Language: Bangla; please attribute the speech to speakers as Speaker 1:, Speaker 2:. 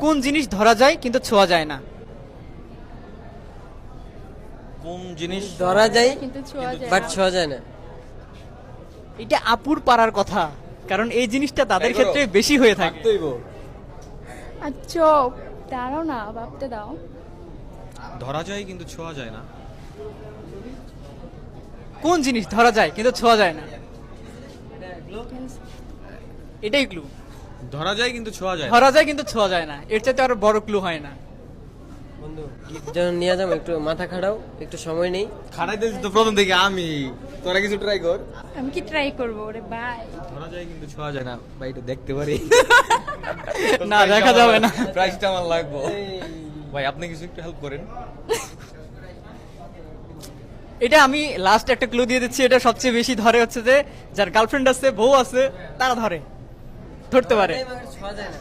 Speaker 1: কোন জিনিস ধরা যায় কিন্তু ছোঁয়া যায় না?
Speaker 2: কোন জিনিস
Speaker 3: ধরা যায়
Speaker 4: কিন্তু ছোঁয়া যায়
Speaker 3: বাট
Speaker 4: না।
Speaker 3: ছোঁয়া যায় না।
Speaker 1: এটা আপুর পারার কথা, কারণ এই জিনিসটা তাদের
Speaker 2: তাই করো?
Speaker 1: ক্ষেত্রে বেশি হয়ে থাকে।
Speaker 2: থাকতেইব।
Speaker 4: আর চোখ, দাঁড়াও না, ভাবতে দাও।
Speaker 2: ধরা যায় কিন্তু ছোঁয়া যায় না।
Speaker 1: কোন জিনিস ধরা যায় কিন্তু ছোঁয়া যায় না? এটাই ক্লু।
Speaker 2: ধরা যায় কিন্তু ছোঁয়া যায় না।
Speaker 1: ধরা যায় কিন্তু ছোঁয়া যায় না, এর চাইতে আরো বড় ক্লু হয় না।
Speaker 3: বন্ধু গিফট যেন নিয়ে যাবো, একটু মাথা খাটাও, একটু সময় নেই।
Speaker 2: খাড়াইতেছি তো প্রথম থেকে আমি। তোরা কিছু ট্রাই কর।
Speaker 4: আমি কি ট্রাই করবো ওরে ভাই?
Speaker 2: ধরা যায় কিন্তু ছোঁয়া যায় না। ভাই এটা দেখতে পারি?
Speaker 1: না, দেখা যাবে না।
Speaker 2: প্রাইসটা আমার লাগবে। ভাই আপনি কিছু একটু হেল্প করেন।
Speaker 1: এটা আমি লাস্ট একটা ক্লু দিয়ে দিচ্ছি, এটা সবচেয়ে বেশি ধরে হচ্ছে যে যার গার্লফ্রেন্ড আছে, বউ আছে, তারা ধরতে পারে।
Speaker 3: ছোঁয়া যায় না।